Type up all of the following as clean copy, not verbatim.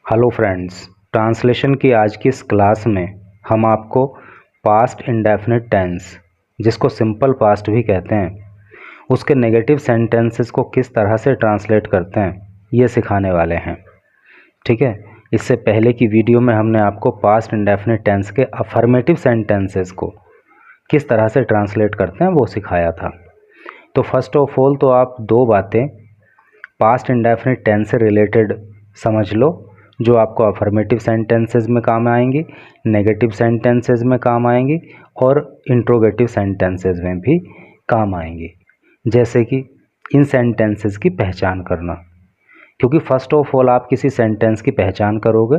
Hello friends, translation की आज की इस क्लास में हम आपको पास्ट इंडेफिनिट टेंस, जिसको सिंपल पास्ट भी कहते हैं, उसके नेगेटिव सेंटेंसेस को किस तरह से ट्रांसलेट करते हैं ये सिखाने वाले हैं। ठीक है। इससे पहले की वीडियो में हमने आपको पास्ट इंडेफिनिट टेंस के अफर्मेटिव सेंटेंसेस को किस तरह से ट्रांसलेट करते हैं वो सिखाया था। तो फर्स्ट ऑफ ऑल तो आप दो बातें पास्ट इंडेफिनिट टेंस से रिलेटेड समझ लो, जो आपको अफर्मेटिव सेंटेंसेस में काम आएंगी, नेगेटिव सेंटेंसेस में काम आएंगी और इंट्रोगेटिव सेंटेंसेस में भी काम आएंगी। जैसे कि इन सेंटेंसेस की पहचान करना, क्योंकि फर्स्ट ऑफ ऑल आप किसी सेंटेंस की पहचान करोगे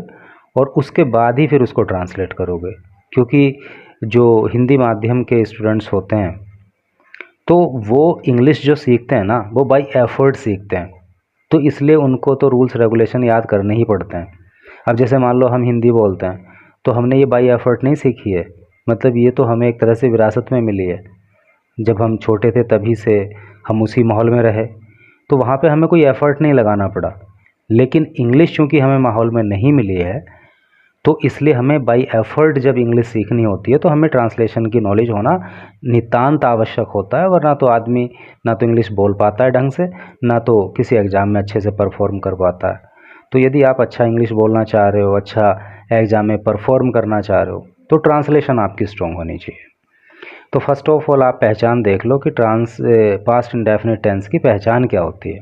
और उसके बाद ही फिर उसको ट्रांसलेट करोगे। क्योंकि जो हिंदी माध्यम के स्टूडेंट्स होते हैं तो वो इंग्लिश जो सीखते हैं ना, वो बाय एफर्ट सीखते हैं, तो इसलिए उनको तो रूल्स रेगुलेशन याद करने ही पड़ते हैं। अब जैसे मान लो हम हिंदी बोलते हैं तो हमने ये बाय एफर्ट नहीं सीखी है, मतलब ये तो हमें एक तरह से विरासत में मिली है। जब हम छोटे थे तभी से हम उसी माहौल में रहे, तो वहाँ पे हमें कोई एफ़र्ट नहीं लगाना पड़ा। लेकिन इंग्लिश चूँकि हमें माहौल में नहीं मिली है, तो इसलिए हमें बाय एफ़र्ट जब इंग्लिश सीखनी होती है तो हमें ट्रांसलेशन की नॉलेज होना नितांत आवश्यक होता है, वरना तो आदमी ना तो इंग्लिश बोल पाता है ढंग से, ना तो किसी एग्ज़ाम में अच्छे से परफॉर्म कर पाता है। तो यदि आप अच्छा इंग्लिश बोलना चाह रहे हो, अच्छा एग्ज़ाम में परफॉर्म करना चाह रहे हो, तो ट्रांसलेशन आपकी स्ट्रॉन्ग होनी चाहिए। तो फर्स्ट ऑफ ऑल आप पहचान देख लो कि पास्ट इंडेफिनिट टेंस की पहचान क्या होती है।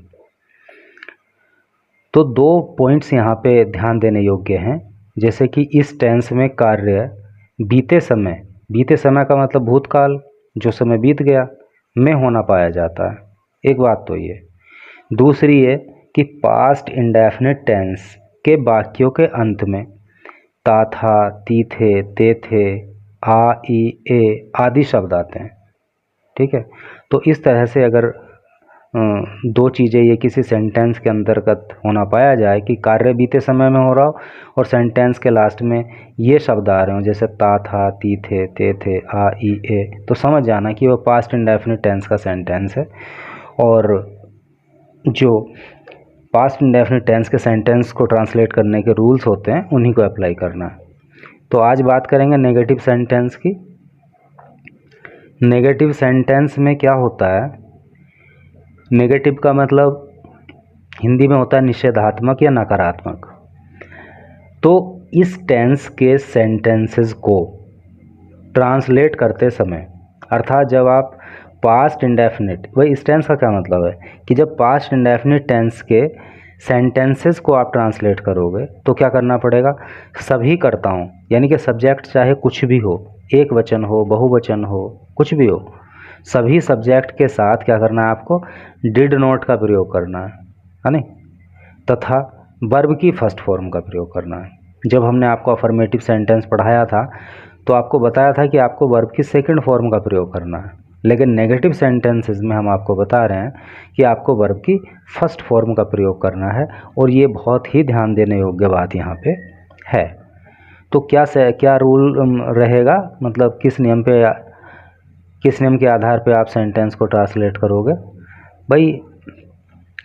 तो दो पॉइंट्स यहाँ पे ध्यान देने योग्य हैं। जैसे कि इस टेंस में कार्य बीते समय का मतलब भूतकाल, जो समय बीत गया, में होना पाया जाता है। एक बात तो ये। दूसरी है कि पास्ट इंडेफिनिट टेंस के वाक्यों के अंत में ता था, ती थे, ते थे, आ, ई, ए आदि शब्द आते हैं। ठीक है। तो इस तरह से अगर दो चीज़ें ये किसी सेंटेंस के अंतर्गत होना पाया जाए कि कार्य बीते समय में हो रहा हो और सेंटेंस के लास्ट में ये शब्द आ रहे हो, जैसे ता था, ती थे, ते थे, आ, ई, ए, तो समझ जाना कि वो पास्ट इंडेफिनिट टेंस का सेंटेंस है। और जो पास्ट इंडेफिनिट टेंस के सेंटेंस को ट्रांसलेट करने के रूल्स होते हैं उन्हीं को अप्लाई करना है। तो आज बात करेंगे नेगेटिव सेंटेंस की। नेगेटिव सेंटेंस में क्या होता है? नेगेटिव का मतलब हिंदी में होता है निषेधात्मक या नकारात्मक। तो इस टेंस के सेंटेंसेस को ट्रांसलेट करते समय, अर्थात जब आप पास्ट इंडेफिनिट, वही इस टेंस का क्या मतलब है कि जब पास्ट इंडेफिनिट टेंस के सेंटेंसेस को आप ट्रांसलेट करोगे तो क्या करना पड़ेगा? सभी कर्ताओं, यानी कि सब्जेक्ट चाहे कुछ भी हो, एक वचन हो, बहुवचन हो, कुछ भी हो, सभी सब्जेक्ट के साथ क्या करना है आपको? डिड नॉट का प्रयोग करना है नहीं? तथा वर्ब की फर्स्ट फॉर्म का प्रयोग करना है। जब हमने आपको अफर्मेटिव सेंटेंस पढ़ाया था तो आपको बताया था कि आपको वर्ब की सेकंड फॉर्म का प्रयोग करना है, लेकिन नेगेटिव सेंटेंसेस में हम आपको बता रहे हैं कि आपको वर्ब की फर्स्ट फॉर्म का प्रयोग करना है, और ये बहुत ही ध्यान देने योग्य बात यहाँ पे है। तो क्या रूल रहेगा, मतलब किस नियम के आधार पे आप सेंटेंस को ट्रांसलेट करोगे? भाई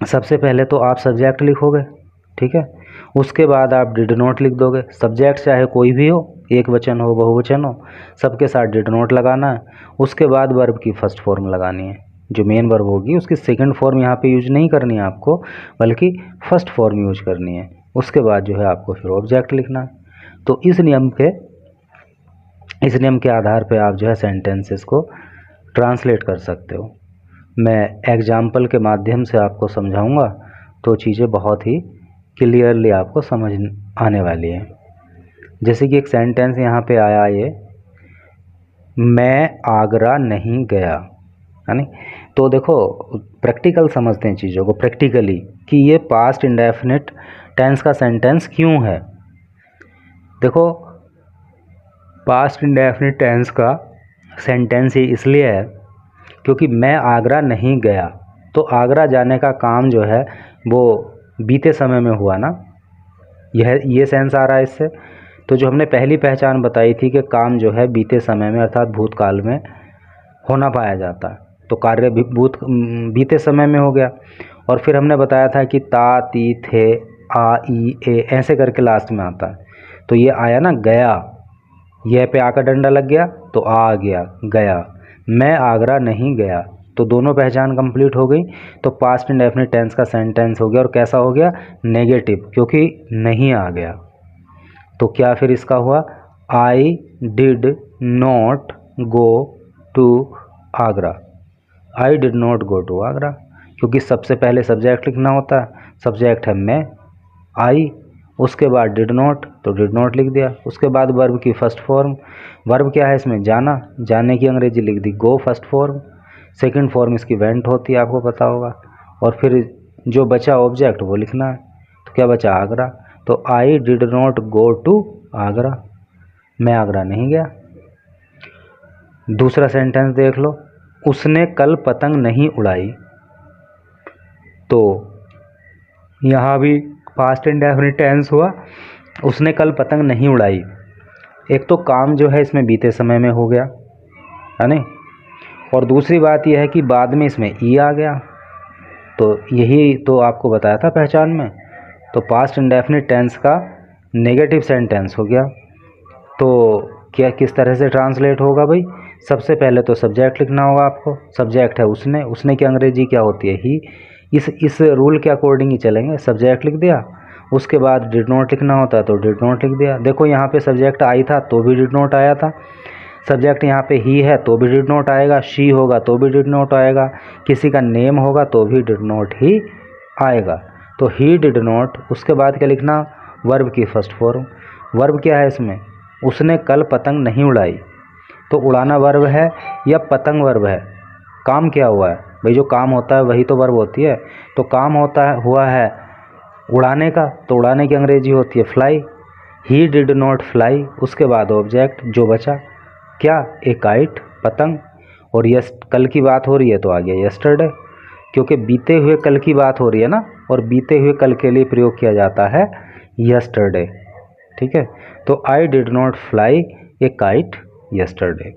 सबसे पहले तो आप सब्जेक्ट लिखोगे, ठीक है। उसके बाद आप डिड नॉट लिख दोगे। सब्जेक्ट चाहे कोई भी हो, एक वचन हो, बहुवचन हो, सबके साथ डिड नॉट लगाना है। उसके बाद वर्ब की फर्स्ट फॉर्म लगानी है, जो मेन वर्ब होगी उसकी सेकंड फॉर्म यहाँ पे यूज नहीं करनी है आपको, बल्कि फर्स्ट फॉर्म यूज करनी है। उसके बाद जो है आपको फिर ऑब्जेक्ट लिखना है। तो इस नियम के आधार पे आप जो है सेंटेंसेस को ट्रांसलेट कर सकते हो। मैं एग्जाम्पल के माध्यम से आपको समझाऊंगा तो चीज़ें बहुत ही क्लियरली आपको समझ आने वाली है। जैसे कि एक सेंटेंस यहाँ पे आया, ये मैं आगरा नहीं गया, है नहीं? तो देखो प्रैक्टिकल समझते हैं चीज़ों को, प्रैक्टिकली, कि ये पास्ट इंडेफिनिट टेंस का सेंटेंस क्यों है। देखो पास्ट इंडेफिनिट टेंस का सेंटेंस ही इसलिए है क्योंकि मैं आगरा नहीं गया, तो आगरा जाने का काम जो है वो बीते समय में हुआ ना, ये सेंस आ रहा है इससे। तो जो हमने पहली पहचान बताई थी कि काम जो है बीते समय में अर्थात भूतकाल में होना पाया जाता है, तो कार्य बीते समय में हो गया। और फिर हमने बताया था कि ता, ती, थे, आ ई ए ऐसे करके लास्ट में आता है। तो ये आया ना गया, यह पे आकर डंडा लग गया तो आ गया गया। मैं आगरा नहीं गया, तो दोनों पहचान कंप्लीट हो गई। तो पास्ट इंडेफिनिट टेंस का सेंटेंस हो गया, और कैसा हो गया? नेगेटिव, क्योंकि नहीं आ गया। तो क्या फिर इसका हुआ? I did not go to Agra. I did not go to Agra, क्योंकि सबसे पहले सब्जेक्ट लिखना होता है। सब्जेक्ट है मैं, आई, उसके बाद डिड नॉट, तो डिड नॉट लिख दिया। उसके बाद वर्ब की फर्स्ट फॉर्म, वर्ब क्या है इसमें? जाना, जाने की अंग्रेजी लिख दी गो फर्स्ट फॉर्म। सेकंड फॉर्म इसकी वेंट होती है, आपको पता होगा। और फिर जो बचा ऑब्जेक्ट वो लिखना है। तो क्या बचा? आगरा। तो I did not go to Agra, मैं आगरा नहीं गया। दूसरा सेंटेंस देख लो, उसने कल पतंग नहीं उड़ाई। तो यहाँ भी पास्ट इंडेफिनिट टेंस हुआ, उसने कल पतंग नहीं उड़ाई। एक तो काम जो है इसमें बीते समय में हो गया है नहीं, और दूसरी बात यह है कि बाद में इसमें ई आ गया। तो यही तो आपको बताया था पहचान में। तो पास्ट इंडेफिनिट टेंस का नेगेटिव सेंटेंस हो गया। तो क्या किस तरह से ट्रांसलेट होगा भाई? सबसे पहले तो सब्जेक्ट लिखना होगा आपको। सब्जेक्ट है उसने, उसने की अंग्रेजी क्या होती है? ही। इस रूल के अकॉर्डिंग ही चलेंगे। सब्जेक्ट लिख दिया, उसके बाद डिड नॉट लिखना होता है तो डिड नॉट लिख दिया। देखो यहाँ पे सब्जेक्ट आई था तो भी डिड नॉट आया था, सब्जेक्ट यहाँ पे ही है तो भी डिड नॉट आएगा, शी होगा तो भी डिड नॉट आएगा, किसी का नेम होगा तो भी डिड नॉट ही आएगा। तो ही डिड नॉट, उसके बाद क्या लिखना? वर्ब की फर्स्ट फॉर्म। वर्ब क्या है इसमें? उसने कल पतंग नहीं उड़ाई। तो उड़ाना वर्ब है या पतंग वर्ब है? काम क्या हुआ है भाई? जो काम होता है वही तो वर्ब होती है। तो काम होता है हुआ है उड़ाने का, तो उड़ाने की अंग्रेजी होती है fly. He did not fly, उसके बाद ऑब्जेक्ट जो बचा क्या? ए काइट, पतंग। और कल की बात हो रही है तो आ गया यस्टरडे, क्योंकि बीते हुए कल की बात हो रही है ना, और बीते हुए कल के लिए प्रयोग किया जाता है यस्टरडे। ठीक है, तो I did not fly A kite yesterday.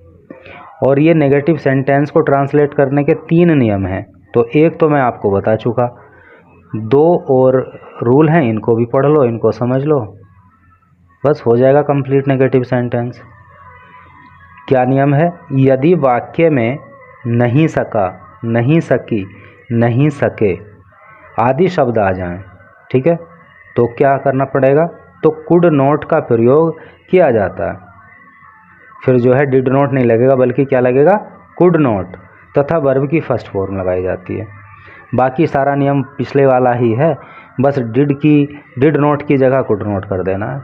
और ये नेगेटिव सेंटेंस को ट्रांसलेट करने के 3 नियम हैं। तो एक तो मैं आपको बता चुका, 2 और रूल हैं, इनको भी पढ़ लो, इनको समझ लो, बस हो जाएगा कंप्लीट नेगेटिव सेंटेंस। क्या नियम है? यदि वाक्य में नहीं सका, नहीं सकी, नहीं सके आदि शब्द आ जाएं, ठीक है, तो क्या करना पड़ेगा? तो कुड नॉट का प्रयोग किया जाता है। फिर जो है डिड नॉट नहीं लगेगा, बल्कि क्या लगेगा? कुड नॉट, तथा वर्ब की फर्स्ट फॉर्म लगाई जाती है। बाकी सारा नियम पिछले वाला ही है, बस डिड नॉट की जगह कुड नॉट कर देना है।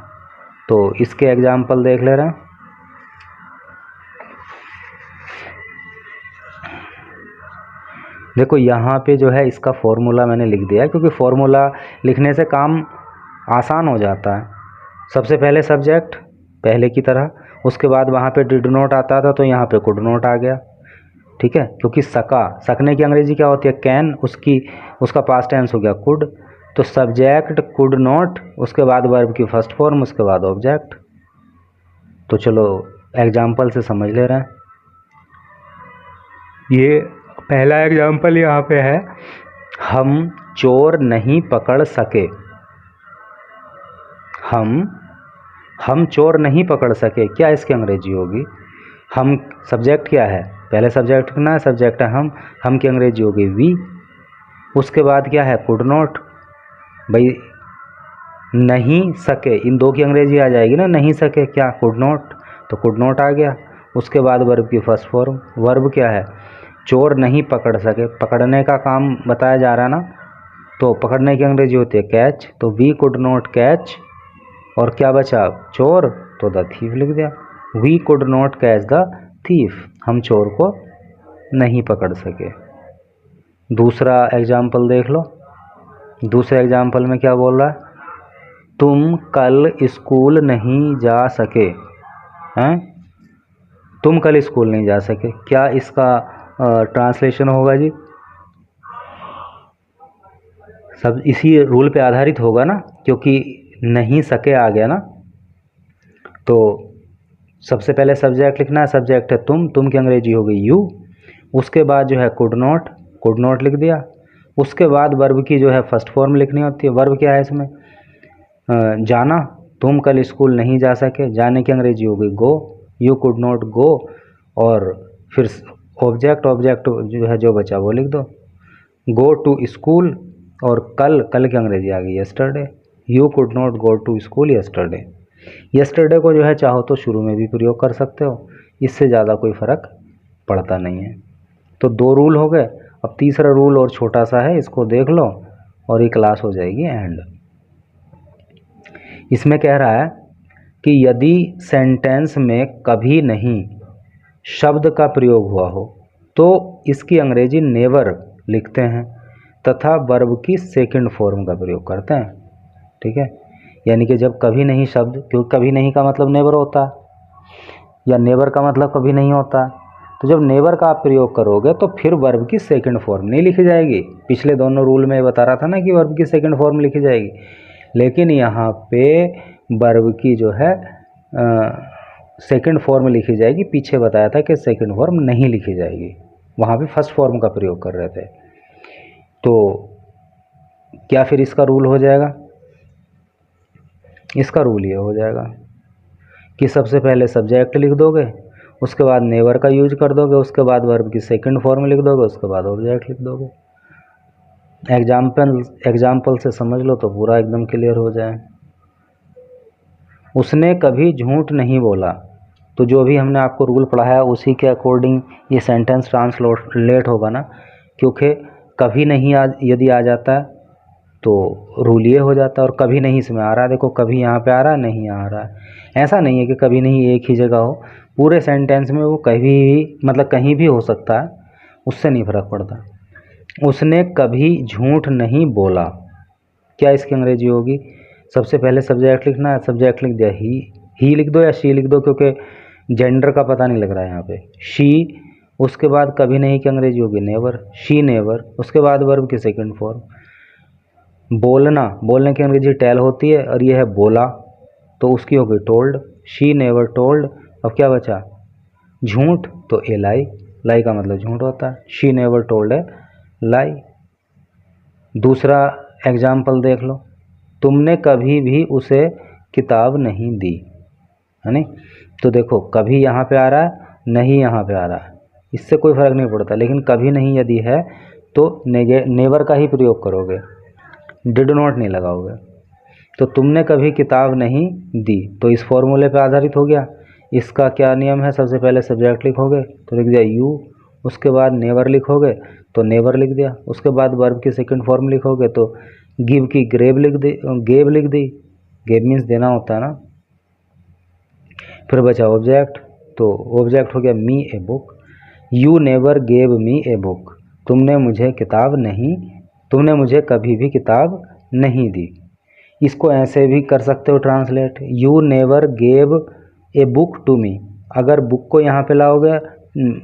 तो इसके एग्जाम्पल देख ले रहे हैं। देखो यहाँ पे जो है इसका फॉर्मूला मैंने लिख दिया है, क्योंकि फॉर्मूला लिखने से काम आसान हो जाता है। सबसे पहले सब्जेक्ट पहले की तरह, उसके बाद वहाँ पे डिड नॉट आता था तो यहाँ पे कुड नॉट आ गया। ठीक है, क्योंकि सकने की अंग्रेजी क्या होती है? कैन, उसका पास्ट टेंस हो गया कुड। तो सब्जेक्ट कुड नॉट, उसके बाद वर्ब की फर्स्ट फॉर्म, उसके बाद ऑब्जेक्ट। तो चलो एग्जाम्पल से समझ ले रहे हैं। ये पहला एग्जाम्पल यहाँ पे है, हम चोर नहीं पकड़ सके। हम चोर नहीं पकड़ सके, क्या इसकी अंग्रेजी होगी? हम सब्जेक्ट क्या है? पहले सब्जेक्ट लिखना है, सब्जेक्ट है हम की अंग्रेजी होगी वी। उसके बाद क्या है? Could not. भाई नहीं सके, इन 2 की अंग्रेजी आ जाएगी ना, नहीं सके क्या? कुड नॉट, तो कुड नॉट आ गया। उसके बाद वर्ब की फर्स्ट फॉर्म, वर्ब क्या है? चोर नहीं पकड़ सके, पकड़ने का काम बताया जा रहा है ना, तो पकड़ने की अंग्रेजी होती है कैच। तो वी कुड नॉट कैच, और क्या बचा? चोर, तो द थीफ लिख दिया। We could not catch the thief, हम चोर को नहीं पकड़ सके। दूसरा एग्जाम्पल देख लो। दूसरे एग्जाम्पल में क्या बोल रहा है? तुम कल स्कूल नहीं जा सके। हैं? तुम कल स्कूल नहीं जा सके, क्या इसका ट्रांसलेशन होगा जी? सब इसी रूल पे आधारित होगा ना, क्योंकि नहीं सके आ गया ना। तो सबसे पहले सब्जेक्ट लिखना है, सब्जेक्ट है तुम की अंग्रेजी हो गई यू। उसके बाद जो है कुड नॉट लिख दिया। उसके बाद वर्ब की जो है फर्स्ट फॉर्म लिखनी होती है। वर्ब क्या है इसमें? जाना, तुम कल स्कूल नहीं जा सके, जाने की अंग्रेजी हो गई गो, यू कुड नॉट गो, और फिर ऑब्जेक्ट ऑब्जेक्ट जो है जो बचा वो लिख दो, गो टू स्कूल, और कल, कल की अंग्रेजी आ गई yesterday, you could not go to school yesterday. Yesterday को जो है चाहो तो शुरू में भी प्रयोग कर सकते हो, इससे ज़्यादा कोई फ़र्क पड़ता नहीं है। तो 2 रूल हो गए। अब तीसरा रूल और छोटा सा है, इसको देख लो और ये क्लास हो जाएगी एंड। इसमें कह रहा है कि यदि सेंटेंस में कभी नहीं शब्द का प्रयोग हुआ हो तो इसकी अंग्रेजी नेवर लिखते हैं तथा वर्ब की सेकंड फॉर्म का प्रयोग करते हैं। ठीक है, यानी कि जब कभी नहीं शब्द, क्योंकि कभी नहीं का मतलब नेवर होता या नेवर का मतलब कभी नहीं होता, तो जब नेवर का आप प्रयोग करोगे तो फिर वर्ब की सेकंड फॉर्म नहीं लिखी जाएगी। पिछले दोनों रूल में बता रहा था ना कि वर्ब की सेकंड फॉर्म लिखी जाएगी, लेकिन यहाँ पे वर्ब की जो है सेकंड फॉर्म लिखी जाएगी। पीछे बताया था कि सेकंड फॉर्म नहीं लिखी जाएगी, वहाँ पे फर्स्ट फॉर्म का प्रयोग कर रहे थे। तो क्या फिर इसका रूल हो जाएगा? इसका रूल ये हो जाएगा कि सबसे पहले सब्जेक्ट लिख दोगे, उसके बाद नेवर का यूज कर दोगे, उसके बाद वर्ब की सेकंड फॉर्म लिख दोगे, उसके बाद ऑब्जेक्ट लिख दोगे। एग्जाम्पल से समझ लो तो पूरा एकदम क्लियर हो जाए। उसने कभी झूठ नहीं बोला, तो जो भी हमने आपको रूल पढ़ाया उसी के अकॉर्डिंग ये सेंटेंस ट्रांसलेट होगा ना, क्योंकि कभी नहीं यदि आ जाता है तो रूल ये हो जाता है। और कभी नहीं इसमें आ रहा है, देखो कभी यहाँ पे आ रहा है, नहीं आ रहा है। ऐसा नहीं है कि कभी नहीं एक ही जगह हो, पूरे सेंटेंस में वो कभी भी मतलब कहीं भी हो सकता है, उससे नहीं फर्क पड़ता। उसने कभी झूठ नहीं बोला, क्या इसकी अंग्रेजी होगी? सबसे पहले सब्जेक्ट लिखना है, सब्जेक्ट लिख दिया ही लिख दो या शी लिख दो, क्योंकि जेंडर का पता नहीं लग रहा है यहाँ पे। शी, उसके बाद कभी नहीं की अंग्रेजी होगी नेवर, शी नेवर, उसके बाद वर्ब की सेकंड फॉर्म। बोलना, बोलने की अंग्रेजी टेल होती है और ये है बोला, तो उसकी हो गई टोल्ड, शी नेवर टोल्ड। अब क्या बचा? झूठ, तो ए लाई, लाई का मतलब झूठ होता है, शी नेवर टोल्ड है लाई। दूसरा एग्जाम्पल देख लो, तुमने कभी भी उसे किताब नहीं दी, है नहीं? तो देखो कभी यहाँ पे आ रहा है, नहीं यहाँ पे आ रहा है, इससे कोई फ़र्क नहीं पड़ता, लेकिन कभी नहीं यदि है तो नेवर का ही प्रयोग करोगे, डिड नॉट नहीं लगाओगे। तो तुमने कभी किताब नहीं दी, तो इस फॉर्मूले पे आधारित हो गया। इसका क्या नियम है? सबसे पहले सब्जेक्ट लिखोगे तो लिख दिया यू, उसके बाद नेवर लिखोगे तो नेवर लिख दिया, उसके बाद वर्ब की सेकंड फॉर्म लिखोगे तो गिव की ग्रेव लिख दी, गेव लिख दी, गेव मीन्स देना होता है ना। फिर बचा ऑब्जेक्ट, तो ऑब्जेक्ट हो गया me a book, you never gave me a book, तुमने मुझे कभी भी किताब नहीं दी। इसको ऐसे भी कर सकते हो translate, you never gave a book to me. अगर बुक को यहाँ पे लाओगे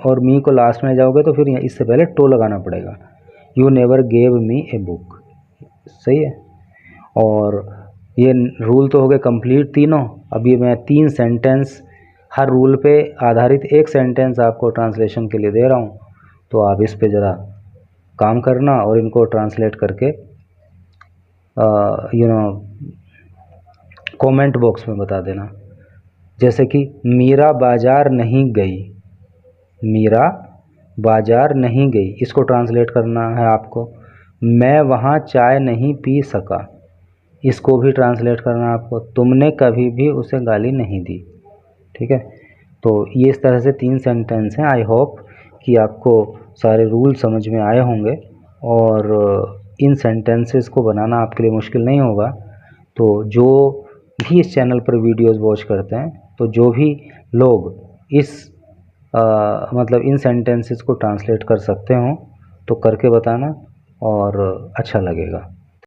और मी को लास्ट में जाओगे तो फिर इससे पहले टू लगाना पड़ेगा, you never gave me a book. सही है। और ये रूल तो हो गए कंप्लीट तीनों। अभी मैं 3 सेंटेंस, हर रूल पे आधारित एक सेंटेंस आपको ट्रांसलेशन के लिए दे रहा हूँ, तो आप इस पे ज़रा काम करना और इनको ट्रांसलेट करके कमेंट बॉक्स में बता देना। जैसे कि मीरा बाज़ार नहीं गई, मीरा बाज़ार नहीं गई, इसको ट्रांसलेट करना है आपको। मैं वहाँ चाय नहीं पी सका, इसको भी ट्रांसलेट करना है आपको। तुमने कभी भी उसे गाली नहीं दी। ठीक है, तो ये इस तरह से 3 सेंटेंस हैं। आई होप कि आपको सारे रूल समझ में आए होंगे और इन सेंटेंसेस को बनाना आपके लिए मुश्किल नहीं होगा। तो जो भी इस चैनल पर वीडियोस वॉच करते हैं, तो जो भी लोग इस मतलब इन सेंटेंसेस को ट्रांसलेट कर सकते हों तो करके बताना और अच्छा लगेगा।